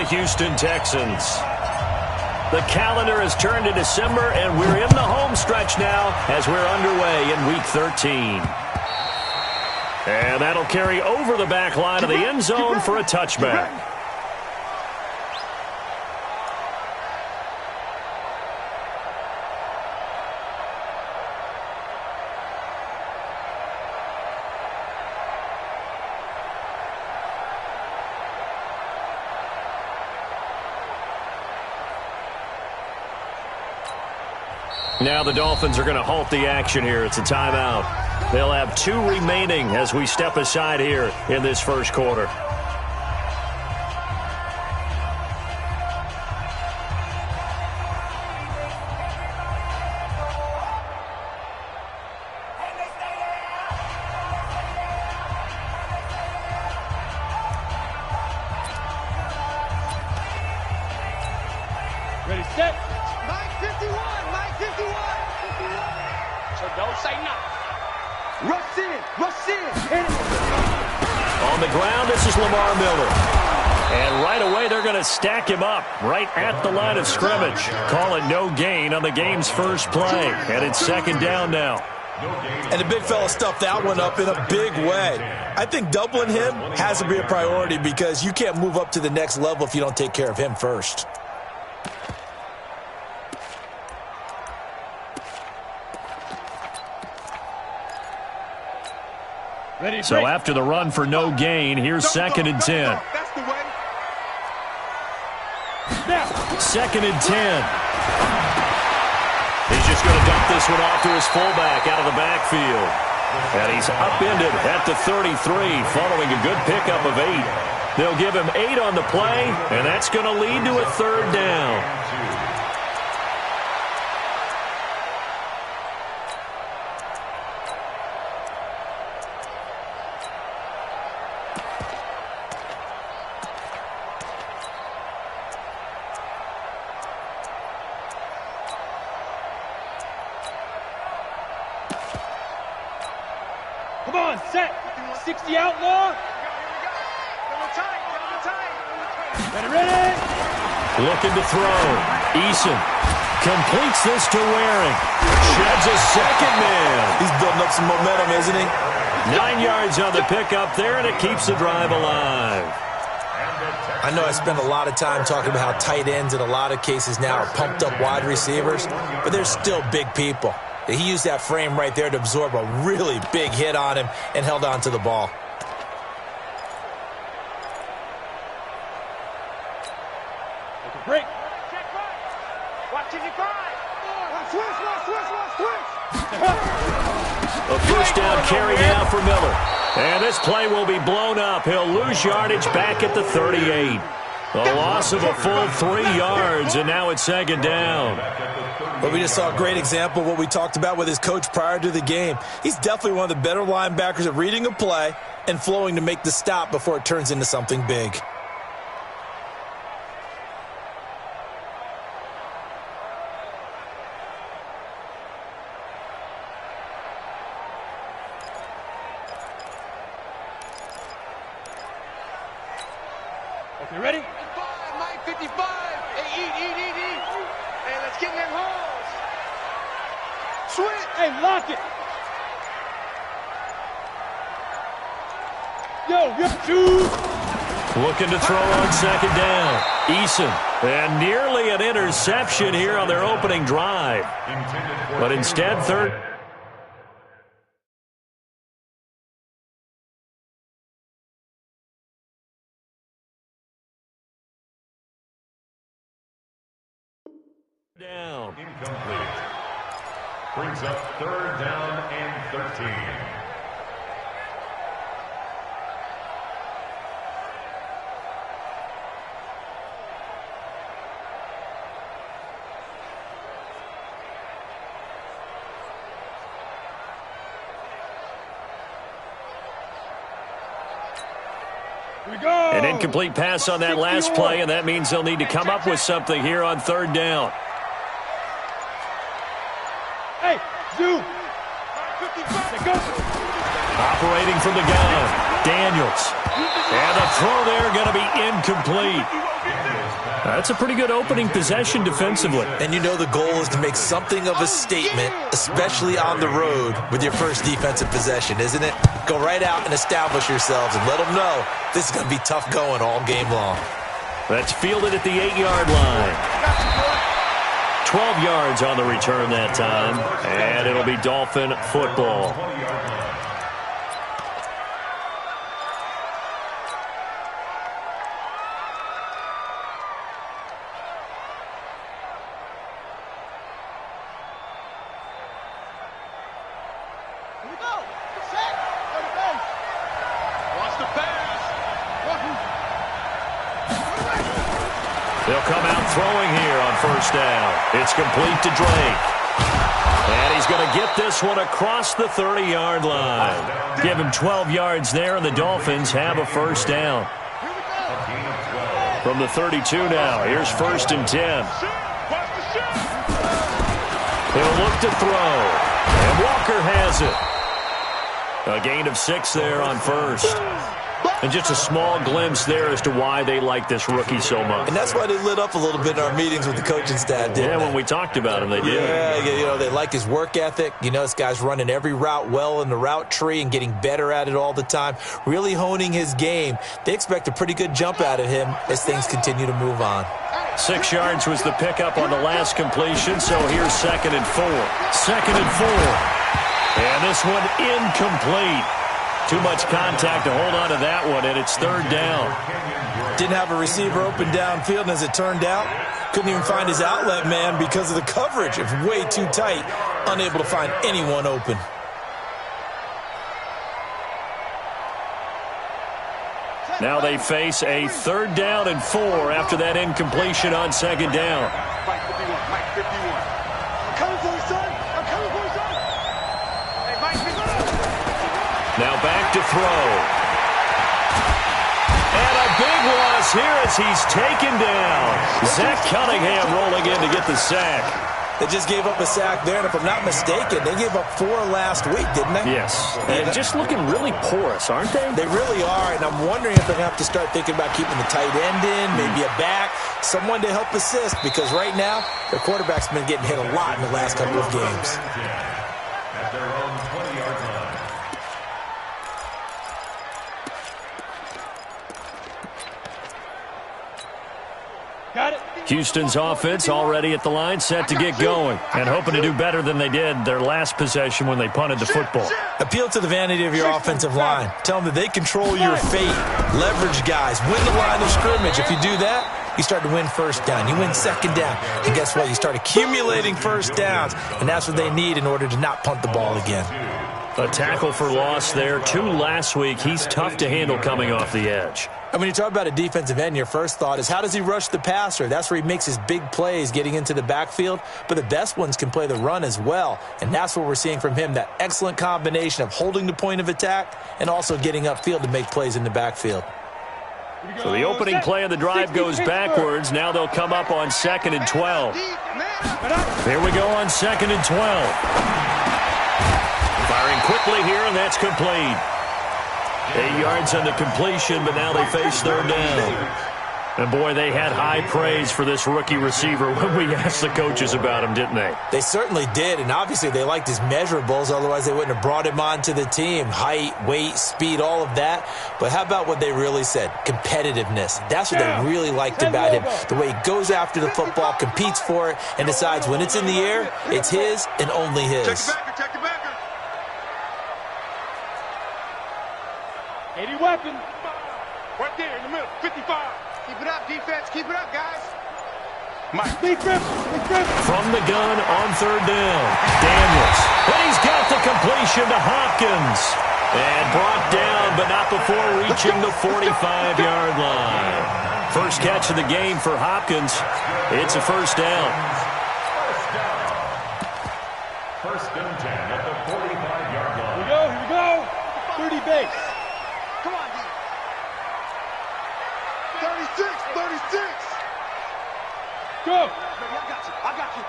Houston Texans. The calendar has turned to December, and we're in the home stretch now as we're underway in Week 13. And that'll carry over the back line of the end zone for a touchback. Now the Dolphins are going to halt the action here. It's a timeout. They'll have 2 remaining as we step aside here in this first quarter. Ready, set. Mike 51, Mike 51. So don't say nothing. Rush in, rush in. On the ground, this is Lamar Miller. And right away, they're going to stack him up right at the line of scrimmage. Call it no gain on the game's first play. And it's second down now. And the big fella stuffed that one up in a big way. I think doubling him has to be a priority because you can't move up to the next level if you don't take care of him first. Ready, so after the run for no gain, here's second and 10. That's the way. Second and 10. He's just going to dump this one off to his fullback out of the backfield. And he's upended at the 33 following a good pickup of 8. They'll give him 8 on the play, and that's going to lead to a third down. Come on, set. 60 outlaw. Ready. Looking to throw. Eason completes this to Waring. Sheds a second man. He's building up some momentum, isn't he? 9 yards on the pickup there, and it keeps the drive alive. I know I spend a lot of time talking about how tight ends in a lot of cases now are pumped up wide receivers, but they're still big people. He used that frame right there to absorb a really big hit on him and held on to the ball. Take a break. Check right. Watch it drive. A first down carry now for Miller. And this play will be blown up. He'll lose yardage back at the 38. A loss of a full 3 yards, and now it's second down. But we just saw a great example of what we talked about with his coach prior to the game. He's definitely one of the better linebackers at reading a play and flowing to make the stop before it turns into something big. Okay, ready? 55, Mike 55. Hey, eat. Hey, let's get in them holes. Switch. Hey, lock it. Yo, shoot. Looking to throw on second down. Eason. And nearly an interception here on their opening drive. But instead, third. Down. Incomplete. Brings up third down and 13. Here we go. An incomplete pass on that last play, and that means they'll need to come up with something here on third down. Hey, zoom. Operating from the gun, Daniels. And the throw there going to be incomplete. That's a pretty good opening possession defensively. And you know the goal is to make something of a statement, especially on the road with your first defensive possession, isn't it? Go right out and establish yourselves and let them know this is going to be tough going all game long. That's fielded at the 8-yard line. 12 yards on the return that time, and it'll be Dolphin football. They'll come out throwing here on first down. It's complete to Drake. And he's going to get this one across the 30-yard line. Give him 12 yards there, and the Dolphins have a first down. From the 32 now, here's 1st and 10. He'll look to throw. And Walker has it. A gain of 6 there on first. And just a small glimpse there as to why they like this rookie so much. And that's why they lit up a little bit in our meetings with the coaching staff, didn't they? When we talked about him, they did. Yeah, you know, they like his work ethic. You know, this guy's running every route well in the route tree and getting better at it all the time, really honing his game. They expect a pretty good jump out of him as things continue to move on. 6 yards was the pickup on the last completion, so here's 2nd and 4. 2nd and 4. And this one incomplete. Too much contact to hold on to that one, and it's 3rd down. Didn't have a receiver open downfield, and as it turned out, couldn't even find his outlet man because of the coverage. It's way too tight, unable to find anyone open. Now they face a 3rd down and 4 after that incompletion on 2nd down. Mike 51, Mike 51. I'm coming for you, son. I'm coming for you, son. Hey, Mike 51. Now back to throw. And a big loss here as he's taken down. Zach Cunningham rolling in to get the sack. They just gave up a sack there, and if I'm not mistaken, they gave up 4 last week, didn't they? Yes. And just looking really porous, aren't they? They really are, and I'm wondering if they're going to have to start thinking about keeping the tight end in, maybe a back, someone to help assist, because right now, their quarterback's been getting hit a lot in the last couple of games. At their own 20-yard line. Got it. Houston's offense already at the line, set to get going, and hoping to do better than they did their last possession when they punted the football. Appeal to the vanity of your offensive line. Tell them that they control your fate. Leverage guys. Win the line of scrimmage. If you do that, you start to win first down. You win 2nd down. And guess what? You start accumulating first downs, and that's what they need in order to not punt the ball again. A tackle for loss there. 2 last week. He's tough to handle coming off the edge. And when you talk about a defensive end, your first thought is how does he rush the passer? That's where he makes his big plays getting into the backfield. But the best ones can play the run as well. And that's what we're seeing from him, that excellent combination of holding the point of attack and also getting upfield to make plays in the backfield. So the opening play of the drive goes backwards. Now they'll come up on 2nd and 12. Here we go on 2nd and 12. Firing quickly here, and that's complete. 8 yards on the completion, but now they face 3rd down. And, boy, they had high praise for this rookie receiver when we asked the coaches about him, didn't they? They certainly did, and obviously they liked his measurables. Otherwise, they wouldn't have brought him onto the team. Height, weight, speed, all of that. But how about what they really said? Competitiveness. That's what they really liked about him. The way he goes after the football, competes for it, and decides when it's in the air, it's his and only his. Check the backer. 80 weapon. Right there in the middle. 55. Keep it up, defense. Keep it up, guys. Mike. Big grip. From the gun on 3rd down. Daniels. And he's got the completion to Hopkins. And brought down, but not before reaching the 45-yard line. First catch of the game for Hopkins. It's a first down. First and 10 at the 45-yard line. Here we go. 30 base. Come on, D. 36. Go. I got you.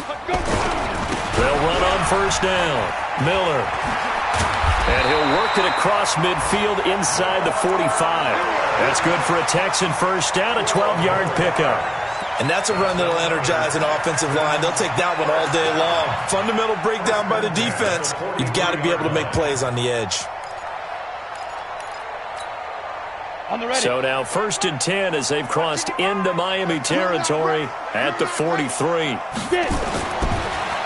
Let's go. They'll run on first down. Miller. And he'll work it across midfield inside the 45. That's good for a Texan first down, a 12-yard pickup. And that's a run that'll energize an offensive line. They'll take that one all day long. Fundamental breakdown by the defense. You've got to be able to make plays on the edge. So now 1st and 10 as they've crossed into Miami territory at the 43.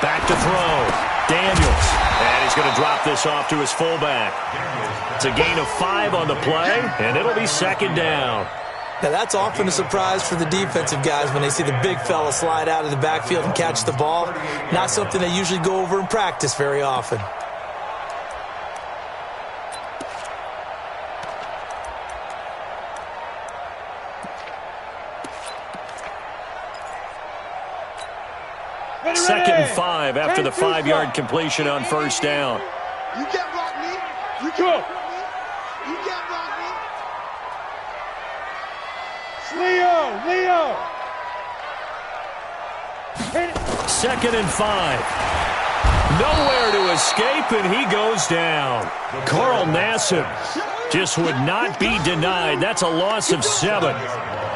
Back to throw. Daniels. And he's going to drop this off to his fullback. It's a gain of 5 on the play, and it'll be 2nd down. Now, that's often a surprise for the defensive guys when they see the big fella slide out of the backfield and catch the ball. Not something they usually go over in practice very often. Second and 5 after the 5-yard completion on 1st down. You can't block me. You can't block me. You can't block me. Leo. 2nd and 5. Nowhere to escape, and he goes down. Carl Nassib just would not be denied. That's a loss of 7.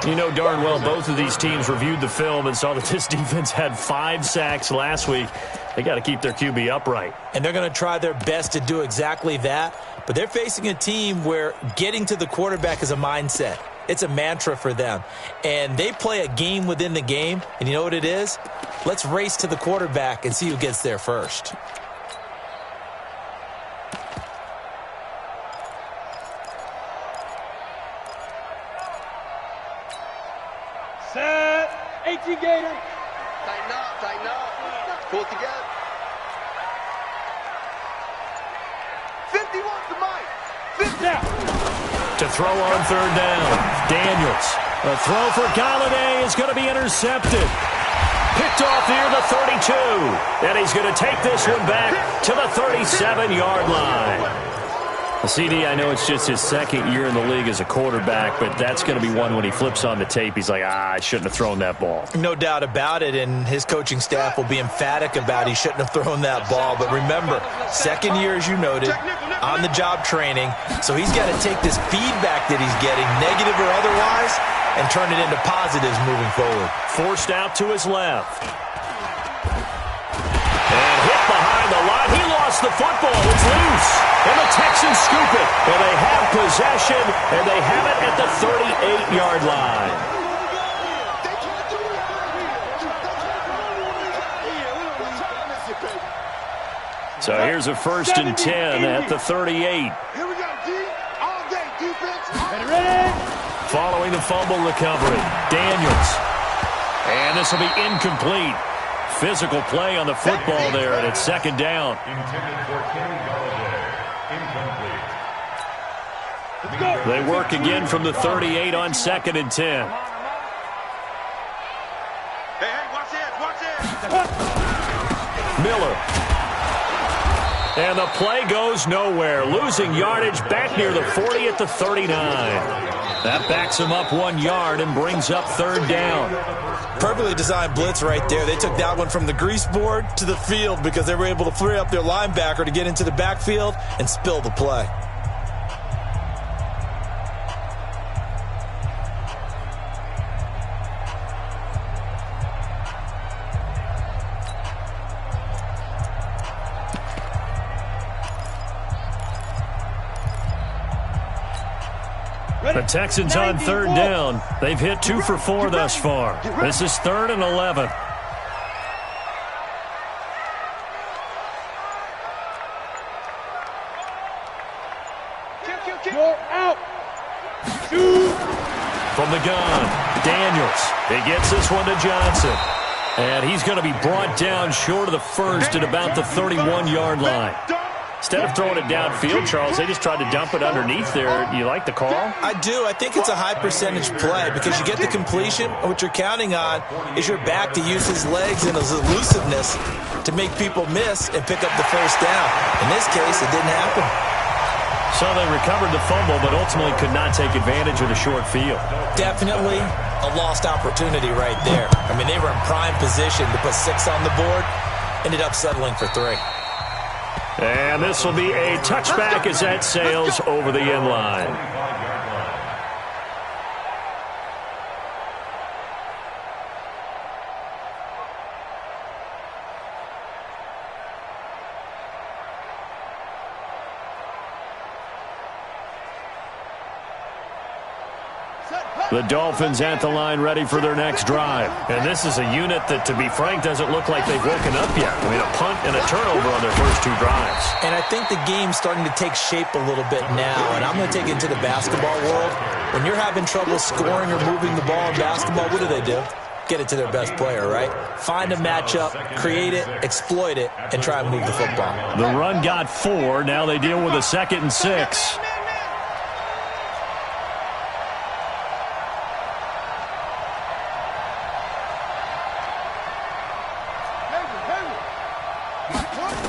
You know darn well both of these teams reviewed the film and saw that this defense had 5 sacks last week. They got to keep their QB upright. And they're going to try their best to do exactly that. But they're facing a team where getting to the quarterback is a mindset. It's a mantra for them. And they play a game within the game. And you know what it is? Let's race to the quarterback and see who gets there first. Set. 18 Gator. Tighten up. Pull it together. 51 to Mike. 50 down. To throw on 3rd down. Daniels. A throw for Galladay is going to be intercepted. Picked off near the 32. And he's going to take this one back to the 37-yard line. CD, I know it's just his 2nd year in the league as a quarterback, but that's going to be one when he flips on the tape. He's like, I shouldn't have thrown that ball. No doubt about it, and his coaching staff will be emphatic about he shouldn't have thrown that ball. But remember, 2nd year, as you noted, on-the-job training, so he's got to take this feedback that he's getting, negative or otherwise, and turn it into positives moving forward. Forced out to his left. And hit behind the line. He lost the football. It's loose. And the Texans scoop it. And they have possession, and they have it at the 38-yard line. So here's a 1st and 10 at the 38. Here we go, D. All day, defense. Ready? Following the fumble recovery, Daniels. And this will be incomplete. Physical play on the football there, and it's 2nd down. Intended for Kenny Galladay. Incomplete. They work again from the 38 on 2nd and 10. Hey, watch this. Miller. And the play goes nowhere. Losing yardage back near the 40 at the 39. That backs him up 1 yard and brings up 3rd down. Perfectly designed blitz right there. They took that one from the grease board to the field because they were able to free up their linebacker to get into the backfield and spill the play. The Texans on 3rd down. They've hit 2 for 4 thus far. This is 3rd and 11. You're out. From the gun, Daniels. He gets this one to Johnson. And he's going to be brought down short of the 1st at about the 31-yard line. Instead of throwing it downfield, Charles, they just tried to dump it underneath there. You like the call? I do. I think it's a high percentage play because you get the completion. And what you're counting on is your back to use his legs and his elusiveness to make people miss and pick up the 1st down. In this case, it didn't happen. So they recovered the fumble, but ultimately could not take advantage of the short field. Definitely a lost opportunity right there. I mean, they were in prime position to put 6 on the board. Ended up settling for 3. And this will be a touchback as that sails over the end line. The Dolphins at the line ready for their next drive. And this is a unit that, to be frank, doesn't look like they've woken up yet. I mean, a punt and a turnover on their first two drives. And I think the game's starting to take shape a little bit now. And I'm going to take it into the basketball world. When you're having trouble scoring or moving the ball in basketball, what do? Get it to their best player, right? Find a matchup, create it, exploit it, and try and move the football. The run got 4. Now they deal with a 2nd and 6.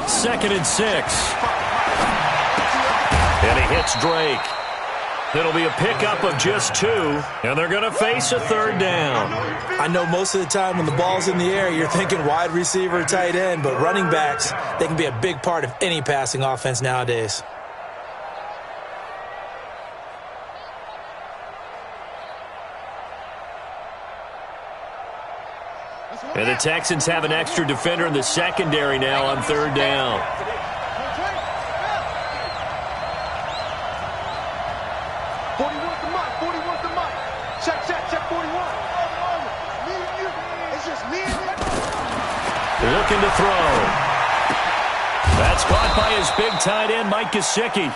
Second and 6. And he hits Drake. It'll be a pickup of just 2, and they're going to face a 3rd down. I know most of the time when the ball's in the air, you're thinking wide receiver, tight end, but running backs, they can be a big part of any passing offense nowadays. And the Texans have an extra defender in the secondary now on 3rd down. Looking to throw. That's caught by his big tight end, Mike Gesicki.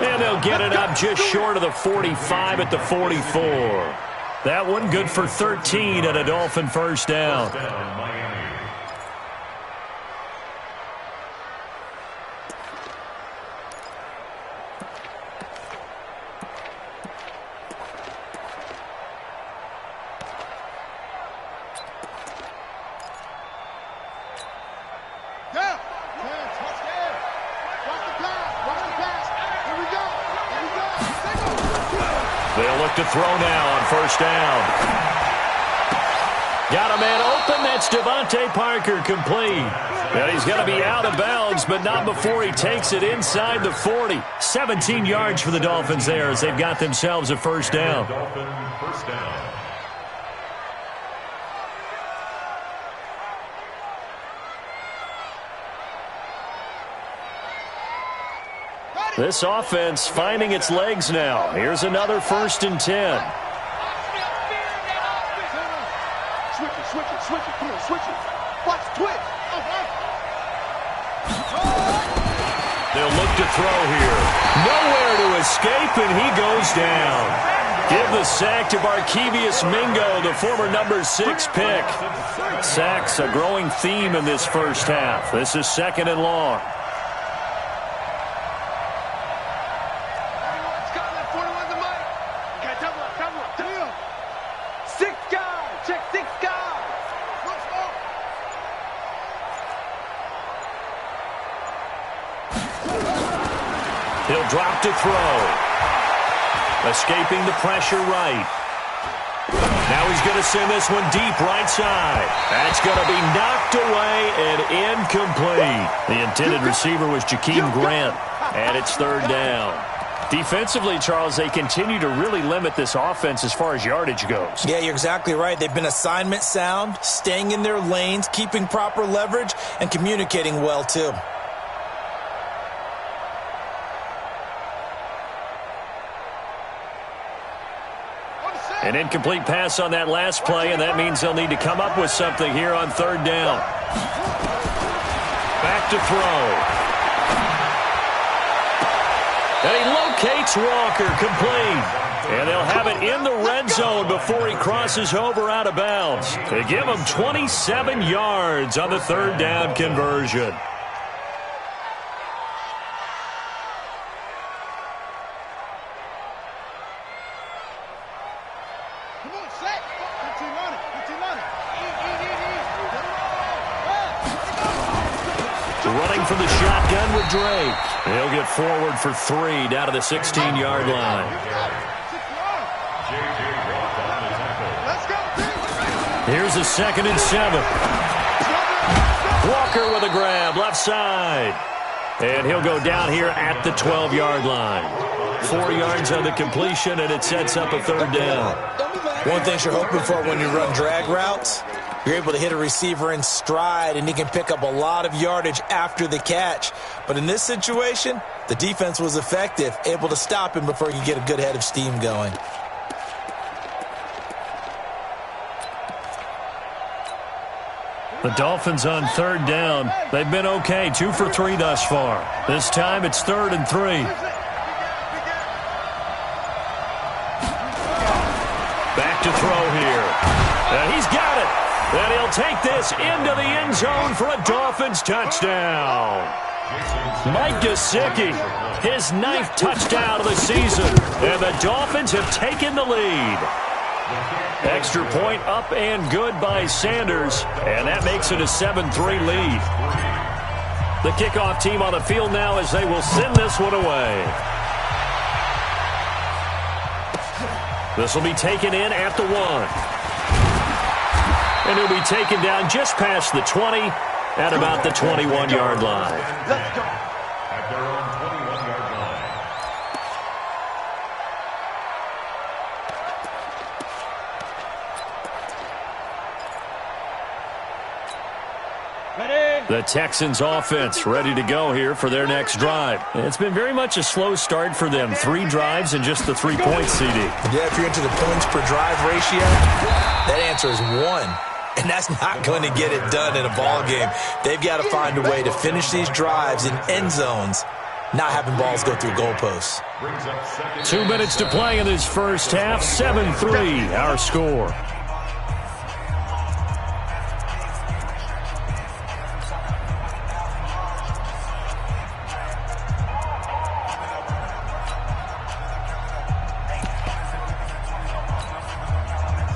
And they'll get it up just short of the 45 at the 44. That one good for 13 at a Dolphin first down. They'll look to throw now on first down. Got a man open. That's Devontae Parker, complete. And he's going to be out of bounds, but not before he takes it inside the 40. 17 yards for the Dolphins there as they've got themselves a first down. This offense finding its legs now. Here's another 1st and 10. Switch it. Come on, switch it. Watch the twitch. They'll look to throw here. Nowhere to escape, and he goes down. Give the sack to Barkevious Mingo, the former number 6 pick. Sacks a growing theme in this first half. This is 2nd and long. He'll drop to throw. Escaping the pressure right. Now he's going to send this one deep right side. That's going to be knocked away and incomplete. The intended receiver was Jakeem Grant, and it's 3rd down. Defensively, Charles, they continue to really limit this offense as far as yardage goes. Yeah, you're exactly right. They've been assignment sound, staying in their lanes, keeping proper leverage, and communicating well, too. An incomplete pass on that last play, and that means they'll need to come up with something here on 3rd down. Back to throw. And he locates Walker, complete. And they'll have it in the red zone before he crosses over out of bounds. They give him 27 yards on the 3rd down conversion. Running from the shotgun with Drake. He'll get forward for 3 down to the 16-yard line. Here's a 2nd and 7. Walker with a grab, left side. And he'll go down here at the 12-yard line. 4 yards on the completion, and it sets up a 3rd down. One thing you're hoping for when you run drag routes, you're able to hit a receiver in stride, and he can pick up a lot of yardage after the catch. But in this situation, the defense was effective, able to stop him before he could get a good head of steam going. The Dolphins on 3rd down. They've been okay, 2 for 3 thus far. This time it's 3rd and 3. Back to throw here. And he's got it. And he'll take this into the end zone for a Dolphins touchdown. Mike Gesicki, his 9th touchdown of the season. And the Dolphins have taken the lead. Extra point up and good by Sanders, and that makes it a 7-3 lead. The kickoff team on the field now as they will send this one away. This will be taken in at the 1. And he'll be taken down just past the 20 at about the 21-yard line. Let's go. At their own 21-yard line. The Texans offense ready to go here for their next drive. It's been very much a slow start for them. 3 drives and just the 3 points, CD. Yeah, if you're into the points per drive ratio, that answer is 1. And that's not going to get it done in a ball game. They've got to find a way to finish these drives in end zones, not having balls go through goalposts. 2 minutes to play in this first half. 7-3, our score.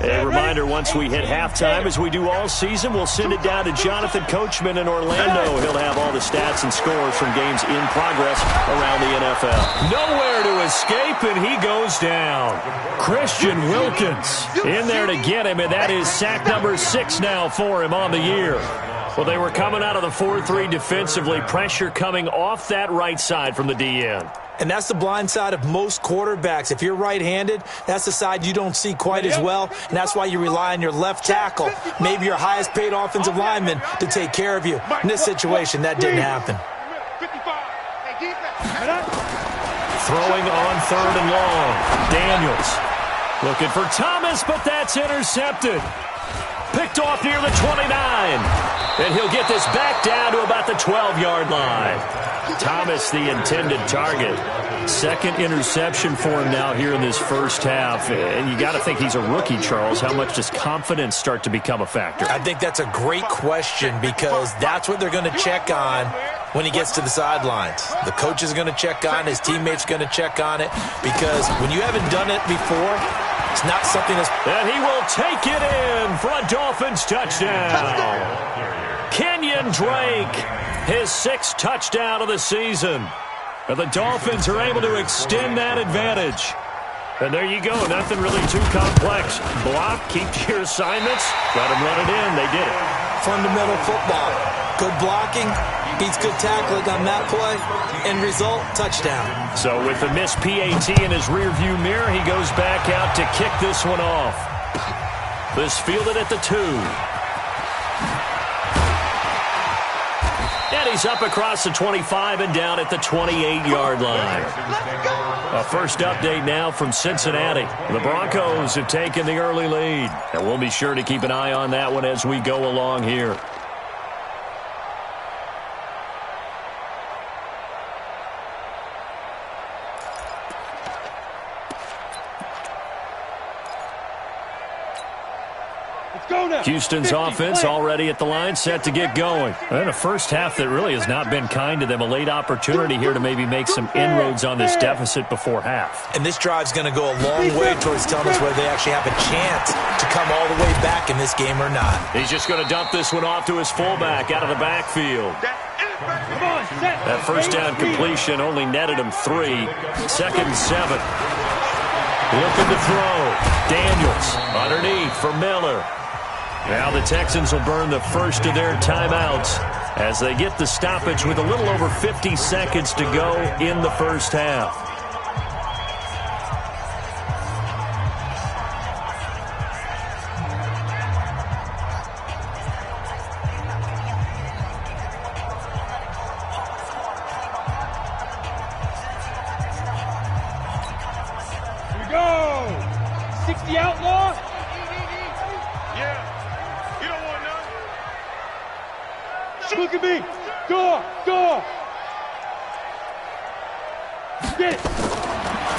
A reminder, once we hit halftime, as we do all season, we'll send it down to Jonathan Coachman in Orlando. He'll have all the stats and scores from games in progress around the NFL. Nowhere to escape, and he goes down. Christian Wilkins in there to get him, and that is sack number 6 now for him on the year. Well, they were coming out of the 4-3 defensively. Pressure coming off that right side from the DN. And that's the blind side of most quarterbacks. If you're right-handed, that's the side you don't see quite as well, and that's why you rely on your left tackle, maybe your highest-paid offensive lineman, to take care of you. In this situation, that didn't happen. Throwing on 3rd and long. Daniels looking for Thomas, but that's intercepted. Picked off near the 29. And he'll get this back down to about the 12-yard line. Thomas, the intended target. 2nd interception for him now here in this first half. And you got to think he's a rookie, Charles. How much does confidence start to become a factor? I think that's a great question because that's what they're going to check on when he gets to the sidelines. The coach is going to check on, his teammates are going to check on it, because when you haven't done it before, it's not something that's... And he will take it in for a Dolphins touchdown. Kenyon Drake, his 6th touchdown of the season. And the Dolphins are able to extend that advantage. And there you go, nothing really too complex. Block, keep your assignments, let them run it in. They did it. Fundamental football. Good blocking beats good tackling on that play. End result, touchdown. So with the missed PAT in his rearview mirror, he goes back out to kick this one off. This fielded at the 2. And he's up across the 25 and down at the 28-yard line. A first update now from Cincinnati. The Broncos have taken the early lead. And we'll be sure to keep an eye on that one as we go along here. Houston's offense already at the line, set to get going. And a first half that really has not been kind to them. A late opportunity here to maybe make some inroads on this deficit before half. And this drive's going to go a long way towards telling us whether they actually have a chance to come all the way back in this game or not. He's just going to dump this one off to his fullback out of the backfield. That first down completion only netted him 3. 2nd and 7. Looking to throw. Daniels underneath for Miller. Now the Texans will burn the first of their timeouts as they get the stoppage with a little over 50 seconds to go in the first half. Look at me. Go. Get it.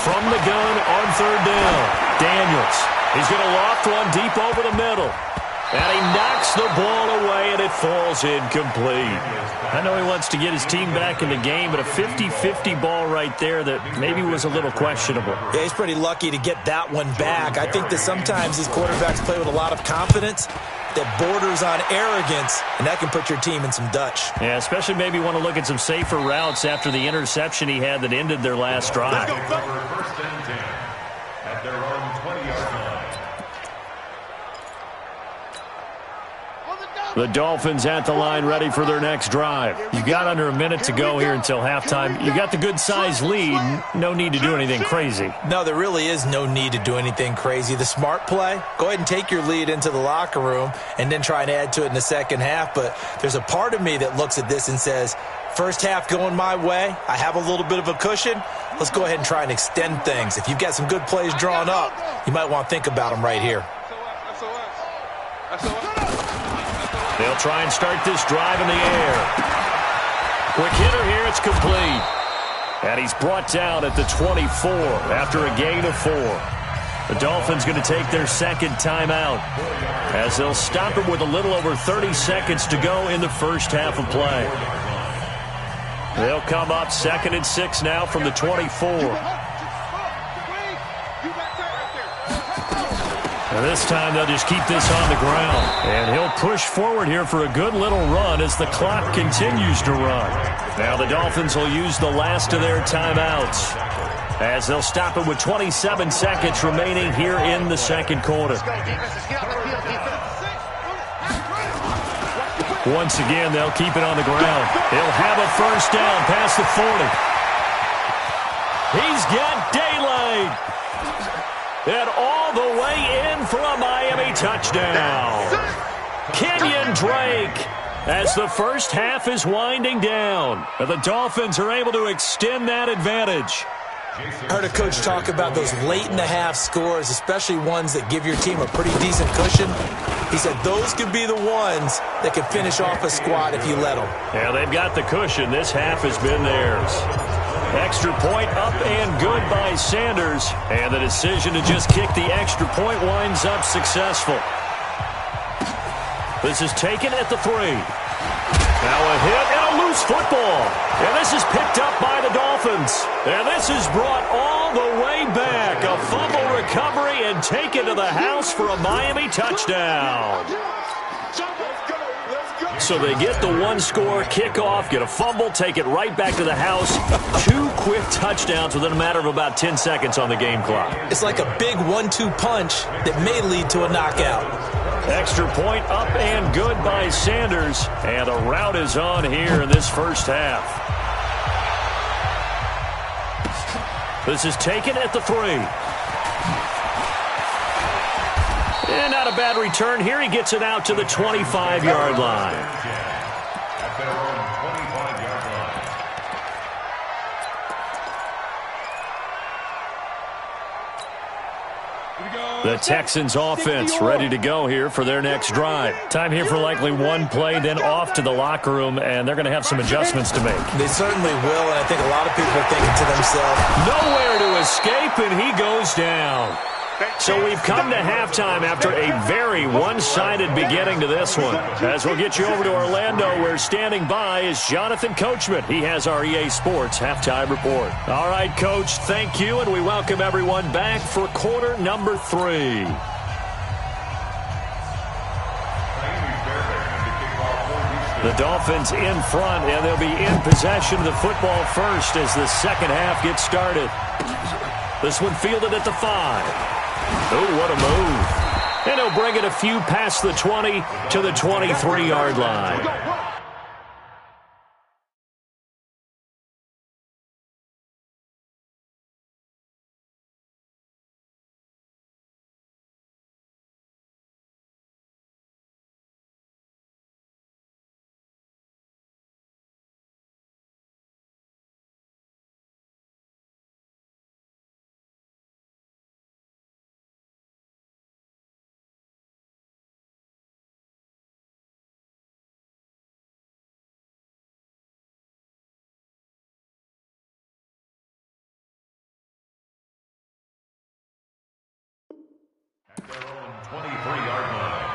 From the gun on third down, Daniels. He's going to loft one deep over the middle. And he knocks the ball away, and it falls incomplete. I know he wants to get his team back in the game, but a 50-50 ball right there that maybe was a little questionable. Yeah, he's pretty lucky to get that one back. I think that sometimes these quarterbacks play with a lot of confidence that borders on arrogance, and that can put your team in some Dutch. Yeah, especially maybe want to look at some safer routes after the interception he had that ended their last drive. First and 10 at their own 20-yard line. The Dolphins at the line ready for their next drive. You got under a minute to go here until halftime. You got the good-sized lead. No need to do anything crazy. No, there really is no need to do anything crazy. The smart play, go ahead and take your lead into the locker room and then try and add to it in the second half. But there's a part of me that looks at this and says, first half going my way, I have a little bit of a cushion. Let's go ahead and try and extend things. If you've got some good plays drawn up, you might want to think about them right here. They'll try and start this drive in the air. Quick hitter here, it's complete. And he's brought down at the 24 after a gain of 4. The Dolphins going to take their second timeout as they'll stop him with a little over 30 seconds to go in the first half of play. They'll come up 2nd and 6 now from the 24. And this time they'll just keep this on the ground. And he'll push forward here for a good little run as the clock continues to run. Now the Dolphins will use the last of their timeouts as they'll stop it with 27 seconds remaining here in the second quarter. Once again, they'll keep it on the ground. He'll have a first down past the 40. He's got daylight. And all the way in for a Miami touchdown. Kenyon Drake as the first half is winding down. And the Dolphins are able to extend that advantage. I heard a coach talk about those late-in-the-half scores, especially ones that give your team a pretty decent cushion. He said those could be the ones that could finish off a squad if you let them. Yeah, they've got the cushion. This half has been theirs. Extra point up and good by Sanders. And the decision to just kick the extra point winds up successful. This is taken at the 3. Now a hit and a loose football. And this is picked up by the Dolphins. And this is brought all the way back. A fumble recovery and taken to the house for a Miami touchdown. So they get the one-score kickoff, get a fumble, take it right back to the house. 2 quick touchdowns within a matter of about 10 seconds on the game clock. It's like a big 1-2 punch that may lead to a knockout. Extra point up and good by Sanders. And the route is on here in this first half. This is taken at the 3. And not a bad return here. He gets it out to the 25-yard line. At their own 25-yard line. The Texans offense ready to go here for their next drive. Time here for likely one play, then off to the locker room, and they're going to have some adjustments to make. They certainly will, and I think a lot of people are thinking to themselves, nowhere to escape, and he goes down. So we've come to halftime after a very one-sided beginning to this one. As we'll get you over to Orlando, where standing by is Jonathan Coachman. He has our EA Sports halftime report. All right, Coach, thank you, and we welcome everyone back for quarter number 3. The Dolphins in front, and they'll be in possession of the football first as the second half gets started. This one fielded at the 5. Oh, what a move. And he'll bring it a few past the 20 to the 23-yard line. At their own 23-yard line.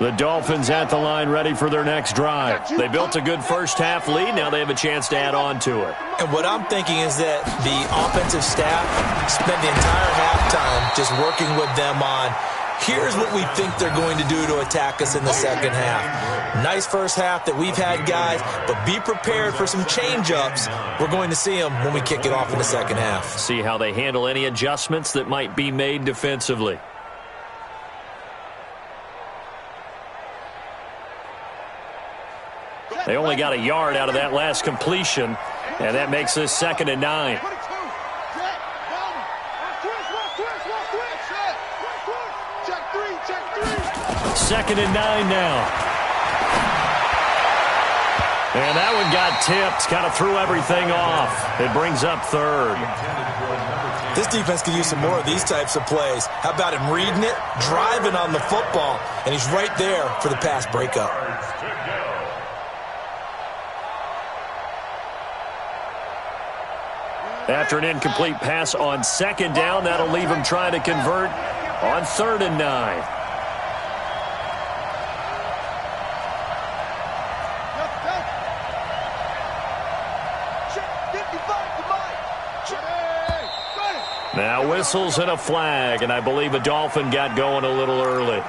The Dolphins at the line ready for their next drive. They built a good first-half lead. Now they have a chance to add on to it. And what I'm thinking is that the offensive staff spent the entire halftime just working with them on, here's what we think they're going to do to attack us in the second half. Nice first half that we've had, guys, but be prepared for some change-ups. We're going to see them when we kick it off in the second half. See how they handle any adjustments that might be made defensively. They only got a yard out of that last completion, and that makes this 2nd and 9. Second and 9 now. And that one got tipped, kind of threw everything off. It brings up 3rd. This defense could use some more of these types of plays. How about him reading it, driving on the football, and he's right there for the pass breakup. After an incomplete pass on 2nd down, that'll leave him trying to convert on 3rd and 9. Now whistles and a flag, and I believe a Dolphin got going a little early.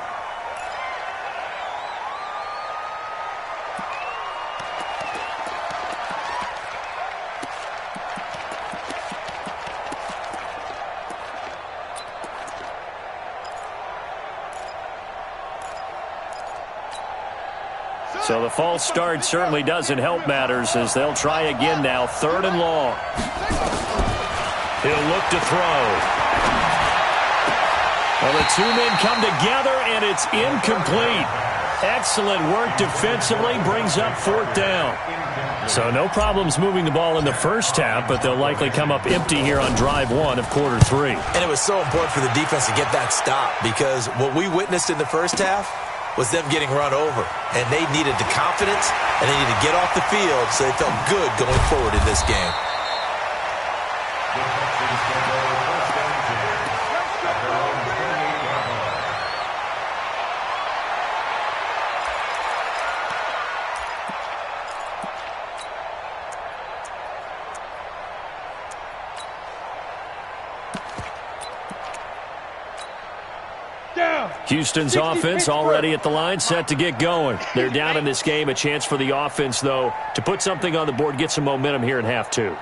So the false start certainly doesn't help matters as they'll try again now. 3rd and long. He'll look to throw. Well, the two men come together, and it's incomplete. Excellent work defensively, brings up 4th down. So no problems moving the ball in the first half, but they'll likely come up empty here on drive 1 of quarter 3. And it was so important for the defense to get that stop because what we witnessed in the first half was them getting run over. And they needed the confidence, and they needed to get off the field so they felt good going forward in this game. Houston's offense already at the line, set to get going. They're down in this game. A chance for the offense, though, to put something on the board, get some momentum here in half 2.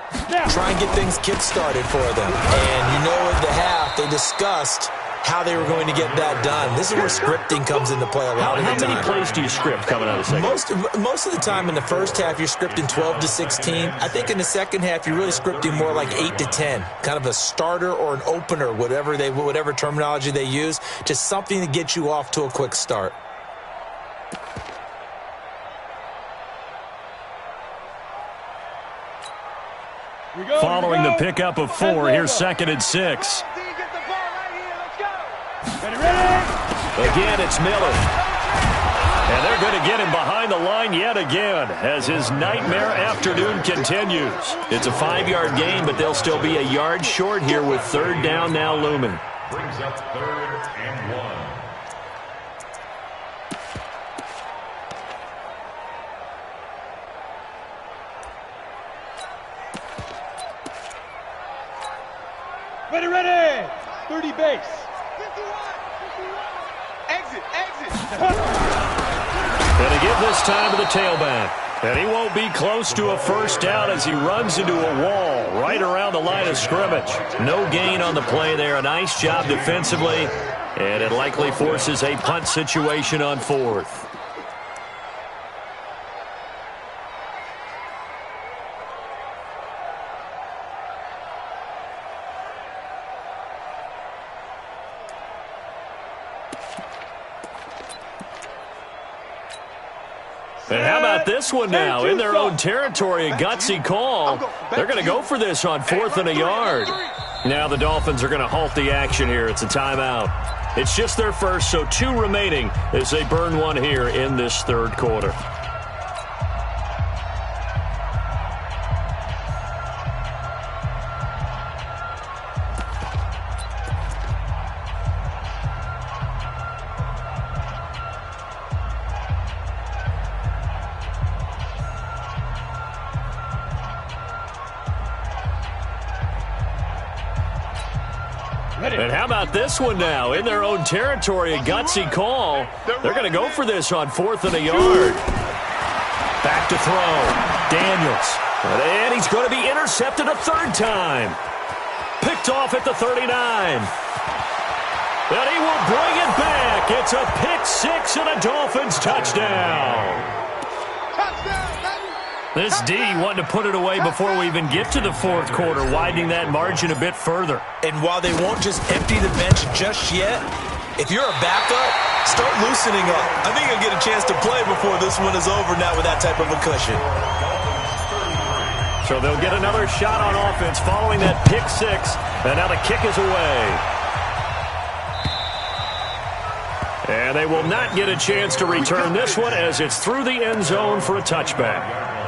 Try and get things kick-started for them. And you know in the half, they discussed how they were going to get that done. This is where scripting comes into play a lot of the time. How many plays do you script coming out of the second? Most of the time in the first half, you're scripting 12 to 16. I think in the second half, you're really scripting more like 8 to 10. Kind of a starter or an opener, whatever terminology they use. Just something to get you off to a quick start. Following the pickup of 4, here's 2nd and 6. Again, it's Miller. And they're going to get him behind the line yet again as his nightmare afternoon continues. It's a 5-yard gain, but they'll still be a yard short here with 3rd down now looming. Brings up 3rd and 1. Ready. 30 base. 51. Exit. And to give this time to the tailback. And he won't be close to a first down as he runs into a wall right around the line of scrimmage. No gain on the play there. A nice job defensively, and it likely forces a punt situation on 4th. And how about this one now? In their own territory, a gutsy call. They're going to go for this on 4th and a yard. Now the Dolphins are going to halt the action here. It's a timeout. It's just their first, so 2 remaining as they burn one here in this 3rd quarter. And how about this one now? In their own territory, a gutsy call. They're going to go for this on 4th and a yard. Back to throw. Daniels. And he's going to be intercepted a 3rd time. Picked off at the 39. And he will bring it back. It's a pick 6 and a Dolphins touchdown. This D wanting to put it away before we even get to the 4th quarter, widening that margin a bit further. And while they won't just empty the bench just yet, if you're a backup, start loosening up. I think you'll get a chance to play before this one is over now with that type of a cushion. So they'll get another shot on offense following that pick 6, and now the kick is away. And they will not get a chance to return this one as it's through the end zone for a touchback.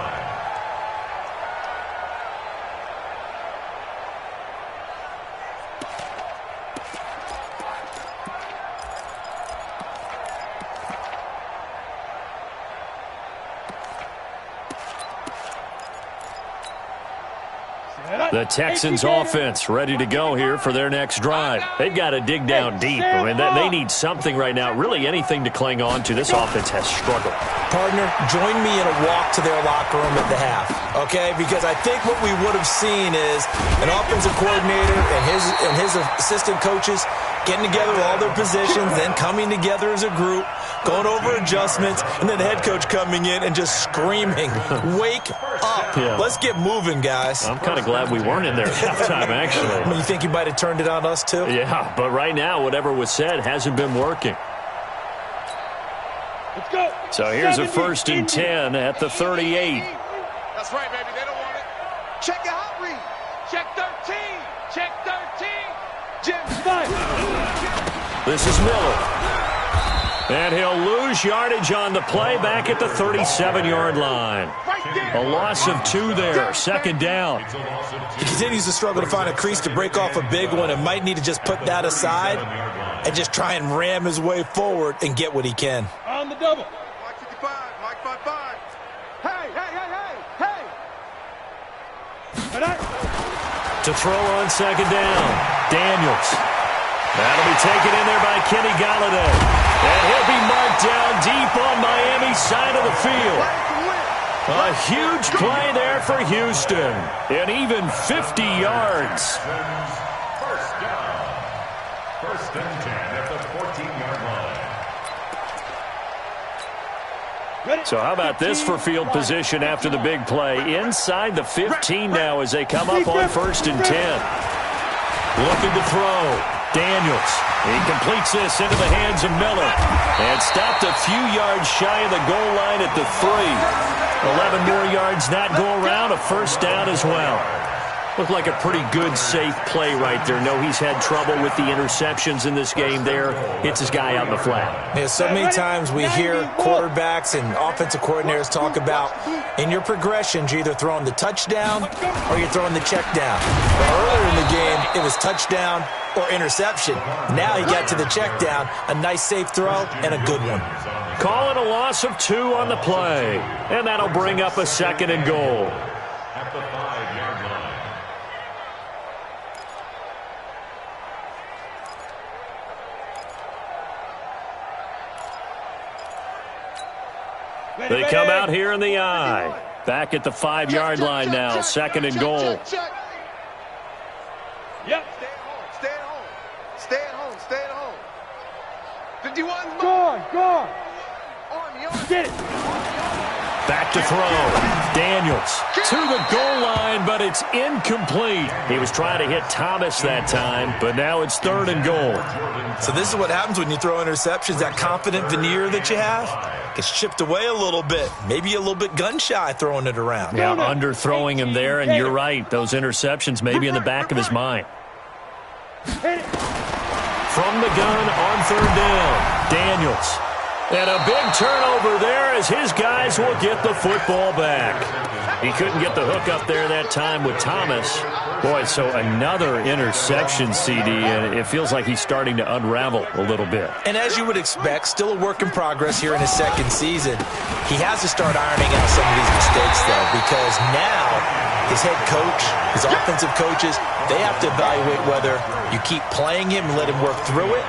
The Texans offense ready to go here for their next drive. They've got to dig down deep. I mean, they need something right now, really anything to cling on to. This offense has struggled. Partner, join me in a walk to their locker room at the half, okay? Because I think what we would have seen is an offensive coordinator and his assistant coaches getting together all their positions, then coming together as a group, going over adjustments, and then the head coach coming in and just screaming, wake up. Yeah. Let's get moving, guys. I'm kind of glad we weren't in there at halftime, actually. I mean, you think you might have turned it on us, too? Yeah, but right now, whatever was said hasn't been working. Let's go. So here's a 1st and 10 at the 38. That's right, baby. They don't want it. Check your hot read. Check 13. Check 13. Jim Stein. This is Miller. And he'll lose yardage on the play back at the 37-yard line. A loss of 2 there, 2nd down. He continues to struggle to find a crease to break off a big one and might need to just put that aside and just try and ram his way forward and get what he can. On the double. Mike 55, Mike 55. Hey, hey, hey, hey, hey. To throw on 2nd down, Daniels. That'll be taken in there by Kenny Golladay. And he'll be marked down deep on Miami's side of the field. A huge play there for Houston. And even 50 yards. First down. 1st and 10 at the 14-yard line. So how about this for field position after the big play? Inside the 15 now as they come up on 1st and 10. Looking to throw. Daniels. He completes this into the hands of Miller. And stopped a few yards shy of the goal line at the 3. 11 more yards that go around. A 1st down as well. Looked like a pretty good, safe play right there. No, he's had trouble with the interceptions in this game there. Hits his guy out in the flat. Yeah, so many times we hear quarterbacks and offensive coordinators talk about in your progressions, you're either throwing the touchdown or you're throwing the check down. Well, earlier in the game, it was touchdown or interception. Now he got to the check down, a nice safe throw, and a good one. Call it a loss of 2 on the play. And that'll bring up a 2nd and goal. At the 5-yard line. They come out here in the I. Back at the 5-yard line now. 2nd and goal. Yep. Stay at home. Stay at home. Stay at home. Stay at home. 51. Go. Get it. Back to throw. Daniels to the goal line, but it's incomplete. He was trying to hit Thomas that time, but now it's 3rd and goal. So this is what happens when you throw interceptions. That confident veneer that you have gets chipped away a little bit. Maybe a little bit gun-shy throwing it around. Yeah, underthrowing him there, and you're right. Those interceptions may be in the back of his mind. From the gun on 3rd down, Daniels. And a big turnover there as his guys will get the football back. He couldn't get the hook up there that time with Thomas. Boy, so another interception, CD, and it feels like he's starting to unravel a little bit. And as you would expect, still a work in progress here in his 2nd season. He has to start ironing out some of these mistakes, though, because now his head coach, his offensive coaches, they have to evaluate whether you keep playing him and let him work through it,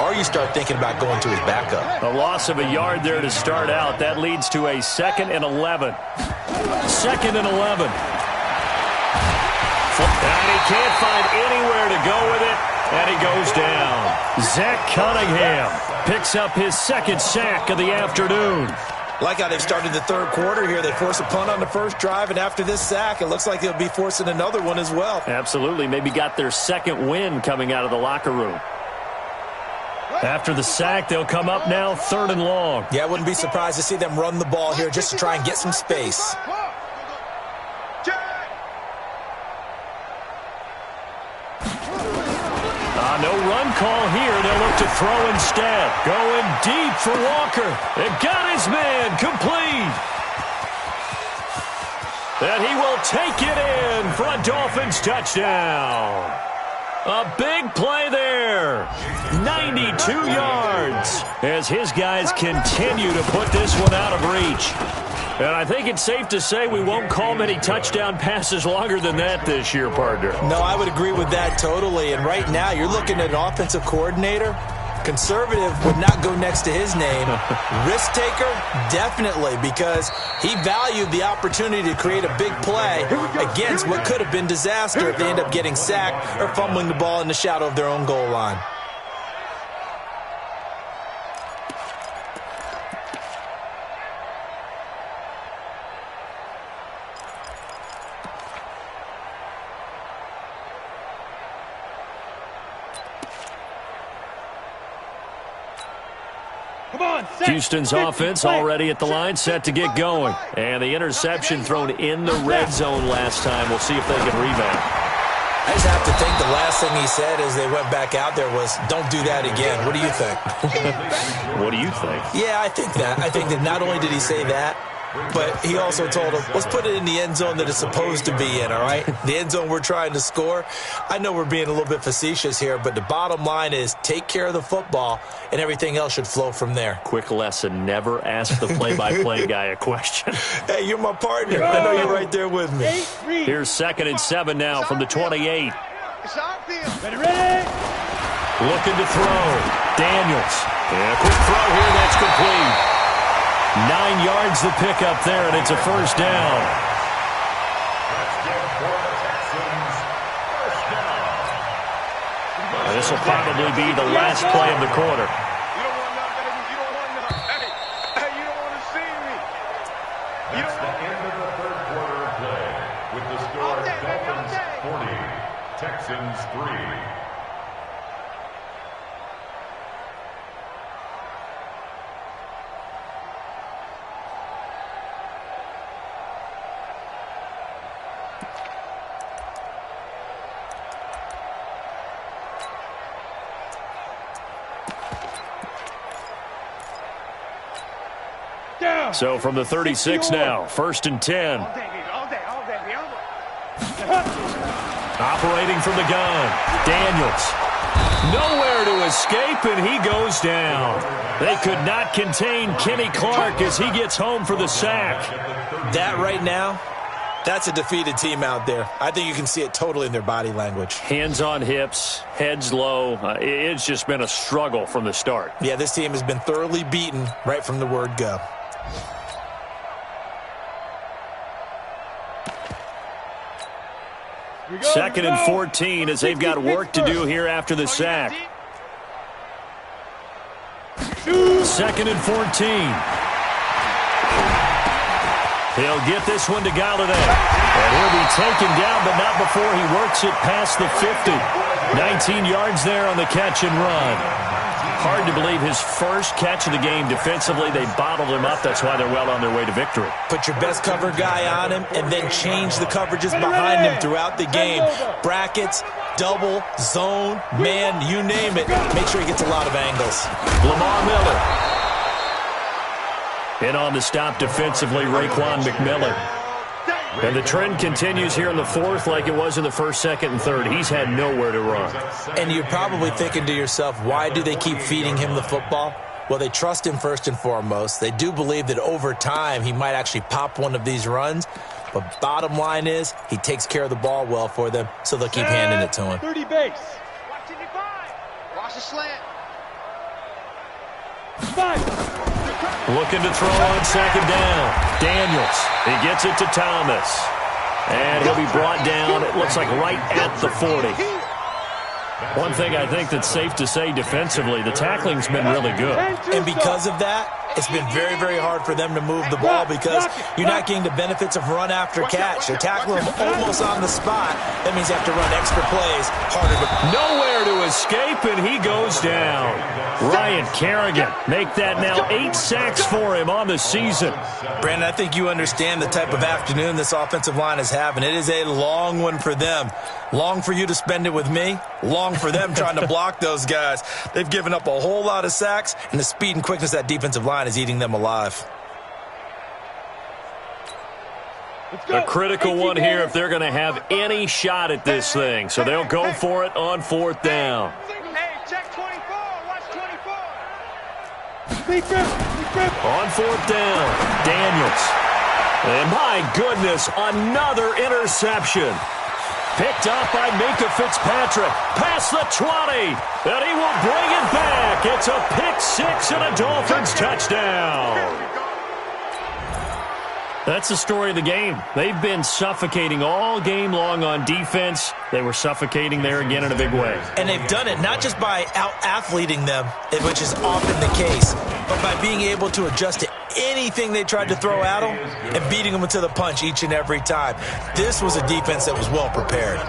or you start thinking about going to his backup. A loss of a yard there to start out. That leads to a 2nd and 11. 2nd and 11. And he can't find anywhere to go with it, and he goes down. Zach Cunningham picks up his 2nd sack of the afternoon. Like how they've started the 3rd quarter here. They force a punt on the 1st drive, and after this sack, it looks like they'll be forcing another one as well. Absolutely. Maybe got their 2nd win coming out of the locker room. After the sack, they'll come up now 3rd and long. Yeah, I wouldn't be surprised to see them run the ball here just to try and get some space. No run call here. They'll look to throw instead. Going deep for Walker. It got his man complete. And he will take it in for a Dolphins touchdown. A big play there. 92 yards as his guys continue to put this one out of reach. And I think it's safe to say we won't call many touchdown passes longer than that this year, partner. No, I would agree with that totally. And right now, you're looking at an offensive coordinator. Conservative would not go next to his name. Risk taker, definitely, because he valued the opportunity to create a big play against what could have been disaster if they end up getting sacked or fumbling the ball in the shadow of their own goal line. Houston's offense already at the line, set to get going. And the interception thrown in the red zone last time. We'll see if they can rebound. I just have to think the last thing he said as they went back out there was, don't do that again. What do you think? What do you think? Yeah, I think that. I think that not only did he say that, but he also told him, let's put it in the end zone that it's supposed to be in, all right? The end zone we're trying to score. I know we're being a little bit facetious here, but the bottom line is take care of the football, and everything else should flow from there. Quick lesson, never ask the play-by-play guy a question. Hey, you're my partner. I know you're right there with me. Here's 2nd and 7 now from the 28. Ready. Looking to throw. Daniels. And a quick throw here, that's complete. 9 yards the pickup there, and it's a 1st down. And this will probably be the last play of the quarter. You don't want none, baby. You don't want none. Hey, you don't want to see me. That's the end of the 3rd quarter of play with the score Dolphins 40, Texans 3. So from the 36 now, 1st and 10. Operating from the gun, Daniels. Nowhere to escape, and he goes down. They could not contain Kenny Clark as he gets home for the sack. That right now, that's a defeated team out there. I think you can see it totally in their body language. Hands on hips, heads low. It's just been a struggle from the start. Yeah, this team has been thoroughly beaten right from the word go. 2nd and 14 as they've got work to do here after the sack. 2nd and 14. He'll get this one to Galladay. And he'll be taken down, but not before he works it past the 50. 19 yards there on the catch and run. Hard to believe his first catch of the game defensively. They bottled him up. That's why they're well on their way to victory. Put your best cover guy on him and then change the coverages behind him throughout the game. Brackets, double, zone, man, you name it. Make sure he gets a lot of angles. Lamar Miller. In on the stop defensively, Raekwon McMillan. And the trend continues here in the 4th like it was in the 1st, 2nd, and 3rd. He's had nowhere to run. And you're probably thinking to yourself, why do they keep feeding him the football? Well, they trust him first and foremost. They do believe that over time he might actually pop one of these runs. But bottom line is he takes care of the ball well for them, so they'll keep handing it to him. 30 base. Watch it, watch the slant. 5. Looking to throw on 2nd down. Daniels. He gets it to Thomas. And he'll be brought down, it looks like right at the 40. One thing I think that's safe to say defensively, the tackling's been really good. And because of that, it's been very, very hard for them to move the ball because you're not getting the benefits of run after catch. They're tackling him almost on the spot. That means you have to run extra plays, harder to... Nowhere to escape, and he goes down. Ryan Kerrigan, make that now 8 sacks for him on the season. Brandon, I think you understand the type of afternoon this offensive line is having. It is a long one for them. Long for you to spend it with me. Long for them trying to block those guys. They've given up a whole lot of sacks, and the speed and quickness of that defensive line is eating them alive. A critical one here if they're going to have any shot at this thing. So they'll go for it on 4th down. Hey, check 24. Watch 24. On 4th down, Daniels. And my goodness, another interception. Picked up by Minka Fitzpatrick. Past the 20. And he will bring it back. It's a pick-6 and a Dolphins touchdown. That's the story of the game. They've been suffocating all game long on defense. They were suffocating there again in a big way. And they've done it not just by out-athleting them, which is often the case, but by being able to adjust to anything they tried to throw at them and beating them to the punch each and every time. This was a defense that was well prepared.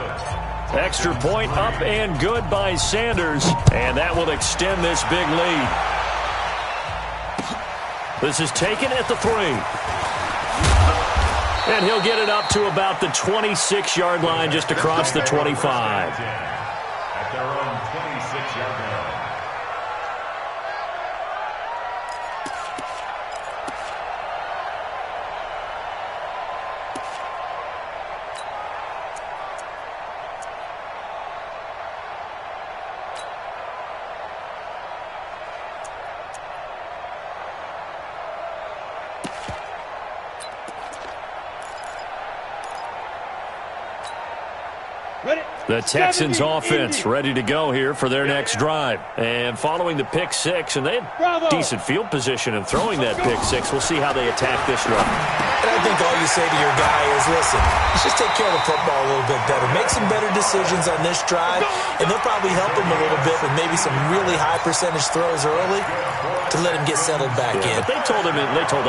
Extra point up and good by Sanders, and that will extend this big lead. This is taken at the 3. And he'll get it up to about the 26-yard line, just across the 25. At their own 26-yard line. The Texans offense ready to go here for their next drive. And following the pick-6, and they have decent field position in throwing that pick-6. We'll see how they attack this drive. And I think all you say to your guy is, listen, let's just take care of the football a little bit better. Make some better decisions on this drive, and they'll probably help him a little bit with maybe some really high percentage throws early to let him get settled back in. But they told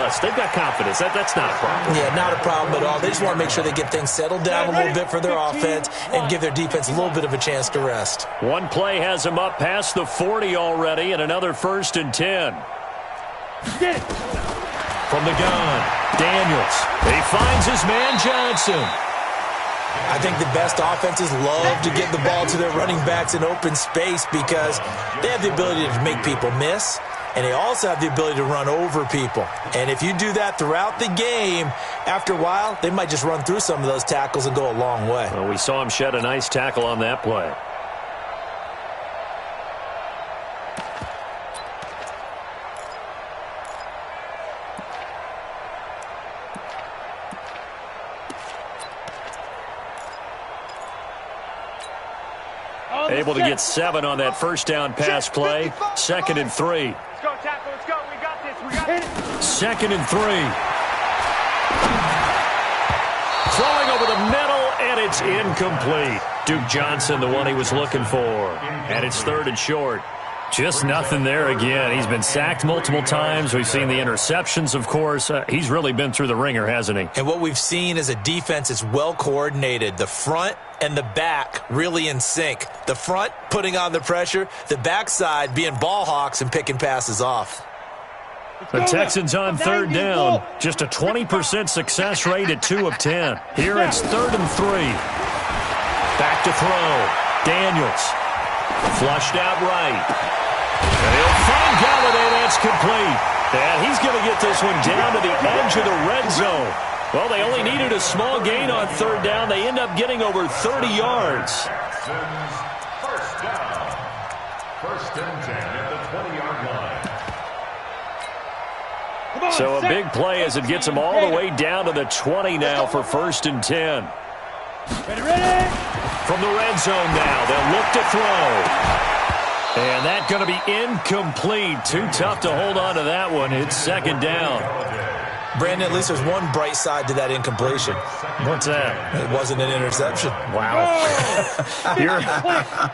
us they've got confidence. That's not a problem. Yeah, not a problem at all. They just want to make sure they get things settled down a little bit for their offense and give their defense a little bit of a chance to rest. One play has him up past the 40 already, and another 1st and 10. From the gun, Daniels. He finds his man Johnson. I think the best offenses love to get the ball to their running backs in open space because they have the ability to make people miss, and they also have the ability to run over people. And if you do that throughout the game, after a while, they might just run through some of those tackles and go a long way. Well, we saw him shed a nice tackle on that play. Able to get 7 on that 1st down pass play. 2nd and 3. Let's go, tackle. Let's go. We got this. We got this. 2nd and 3. Throwing over the middle, And it's incomplete. Duke Johnson, the one he was looking for. And it's 3rd and short. Just nothing there again. He's been sacked multiple times. We've seen the interceptions, of course. He's really been through the ringer, hasn't he? And what we've seen is a defense that's well coordinated. The front and the back really in sync. The front putting on the pressure, the backside being ball hawks and picking passes off. The Texans on 3rd down. Just a 20% success rate at 2 of 10. Here it's 3rd and 3. Back to throw. Daniels. Flushed out right. And he'll find Galladay. That's complete. And he's going to get this one down to the edge of the red zone. Well, they only needed a small gain on 3rd down. They end up getting over 30 yards. First down. 1st and 10 at the 20-yard line. So a big play as it gets them all the way down to the 20 now for 1st and 10. Ready? From the red zone now, they'll look to throw. And that's going to be incomplete. Too tough to hold on to that one. It's 2nd down. Brandon, at least there's one bright side to that incompletion. What's that? It wasn't an interception. Wow.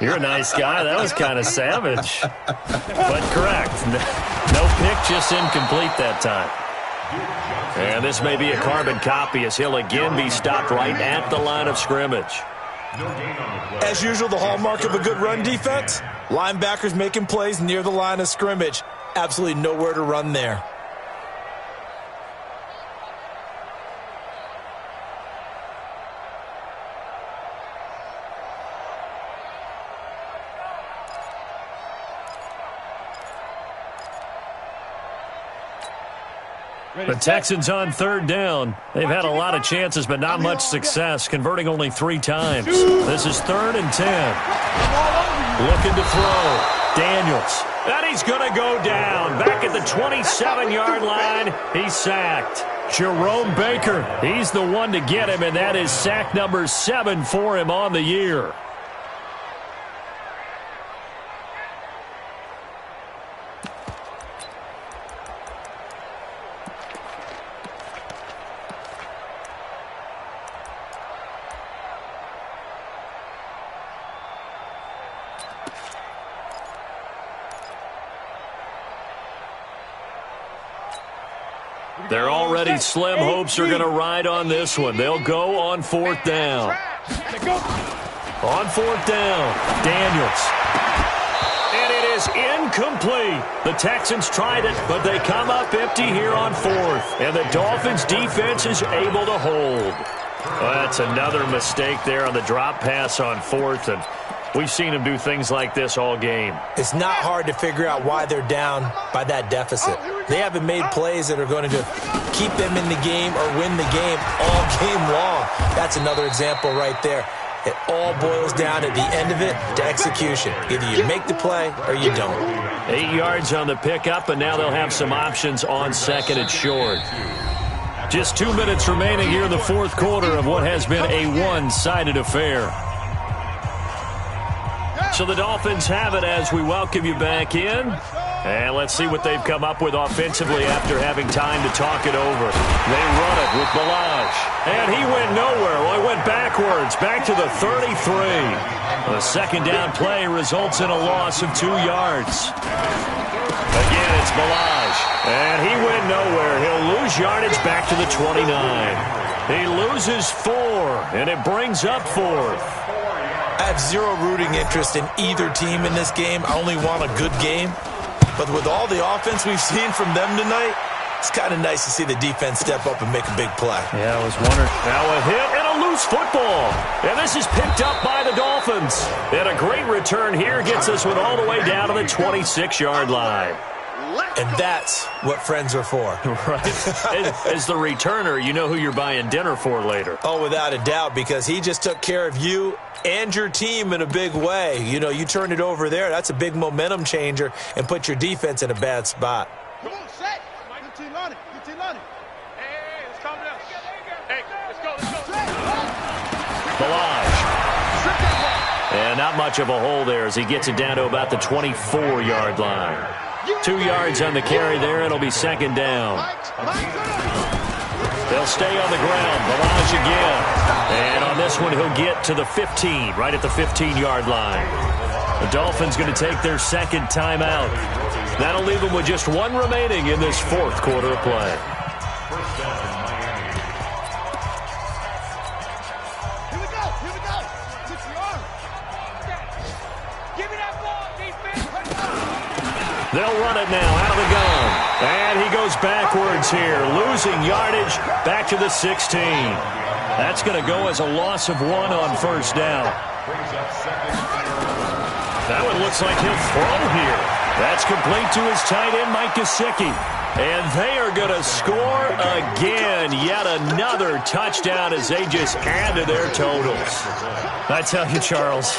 You're a nice guy. That was kind of savage. But correct. No pick, just incomplete that time. And this may be a carbon copy as he'll again be stopped right at the line of scrimmage. As usual, the hallmark of a good run defense, linebackers making plays near the line of scrimmage. Absolutely nowhere to run there. The Texans on 3rd down. They've had a lot of chances, but not much success, converting only 3 times. This is 3rd and 10. Looking to throw. Daniels. And he's going to go down. Back at the 27-yard line. He's sacked. Jerome Baker. He's the one to get him, and that is sack number 7 for him on the year. They're already slim. Hopes are going to ride on this one. They'll go on 4th down. On 4th down, Daniels. And it is incomplete. The Texans tried it, but they come up empty here on 4th. And the Dolphins' defense is able to hold. Well, that's another mistake there on the drop pass on 4th. And we've seen him do things like this all game. It's not hard to figure out why they're down by that deficit. They haven't made plays that are going to keep them in the game or win the game all game long. That's another example right there. It all boils down at the end of it to execution. Either you make the play or you don't. 8 yards on the pickup, and now they'll have some options on 2nd and short. Just 2 minutes remaining here in the 4th quarter of what has been a one-sided affair. So the Dolphins have it as we welcome you back in. And let's see what they've come up with offensively after having time to talk it over. They run it with Balaj. And he went nowhere. Well, he went backwards, back to the 33. The 2nd down play results in a loss of 2 yards. Again, it's Balaj. And he went nowhere. He'll lose yardage back to the 29. He loses 4, and it brings up 4th. I have zero rooting interest in either team in this game. I only want a good game. But with all the offense we've seen from them tonight, it's kind of nice to see the defense step up and make a big play. Yeah, I was wondering. Now a hit and a loose football. And this is picked up by the Dolphins. And a great return here gets this one all the way down to the 26-yard line. And that's what friends are for. Right. As the returner, you know who you're buying dinner for later. Oh, without a doubt, because he just took care of you and your team in a big way. You know, you turned it over there. That's a big momentum changer and put your defense in a bad spot. Come on, set. Good team on it. Good team on it. Hey, let's calm down. Hey, let's go. Balaj. And not much of a hole there as he gets it down to about the 24-yard line. 2 yards on the carry there. It'll be 2nd down. They'll stay on the ground. Balaj again. And on this one, he'll get to the 15, right at the 15-yard line. The Dolphins going to take their second timeout. That'll leave them with just one remaining in this fourth quarter of play. First down, Miami. Here we go. Here we go. Switch your arm. Give me that ball, defense. They'll run it now out of the gun. And he goes backwards here, losing yardage back to the 16. That's going to go as a loss of 1 on first down. That one looks like he'll throw here. That's complete to his tight end, Mike Gesicki. And they are going to score again. Yet another touchdown as they just add to their totals. I tell you, Charles,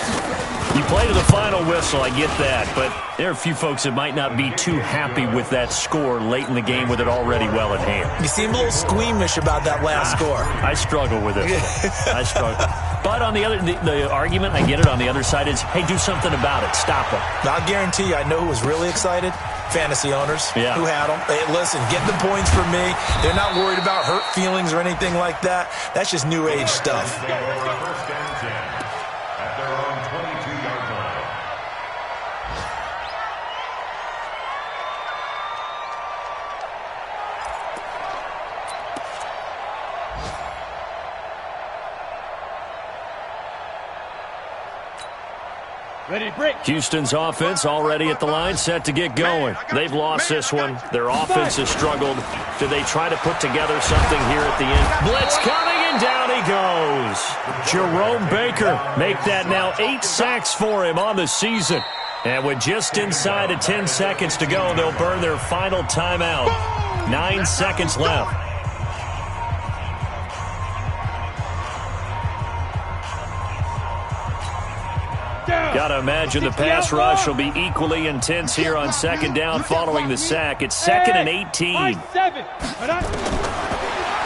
you play to the final whistle, I get that. But there are a few folks that might not be too happy with that score late in the game with it already well in hand. You seem a little squeamish about that last score. I struggle with it. I struggle. But on the other, the argument, I get it, on the other side is, hey, do something about it. Stop it. I'll guarantee you, I know who was really excited. Fantasy owners who had them. Hey, listen, get the points for me. They're not worried about hurt feelings or anything like that. That's just new age stuff. First and 10 at their own 22-yard line. Ready, break. Houston's offense already at the line, set to get going. They've lost this one. Their offense has struggled. Do they try to put together something here at the end? Blitz coming, and down he goes. Jerome Baker, make that now 8 sacks for him on the season. And with just inside of 10 seconds to go, they'll burn their final timeout. 9 seconds left. Got to imagine the pass rush will be equally intense here on second down following the sack. It's 2nd and 18.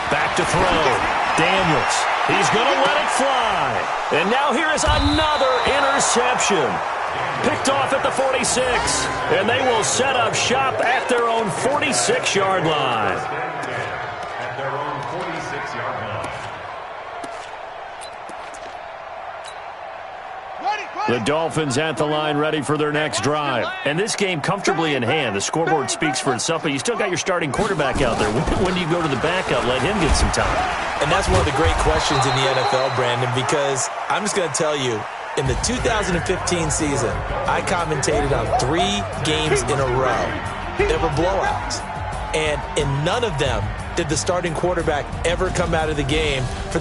Back to throw. Daniels. He's going to let it fly. And now here is another interception. Picked off at the 46. And they will set up shop at their own 46-yard line. At their own 46-yard line. The Dolphins at the line ready for their next drive. And this game comfortably in hand. The scoreboard speaks for itself, but you still got your starting quarterback out there. When do you go to the backup, let him get some time? And that's one of the great questions in the NFL, Brandon, because I'm just going to tell you, in the 2015 season, I commentated on 3 games in a row that were blowouts. And in none of them did the starting quarterback ever come out of the game for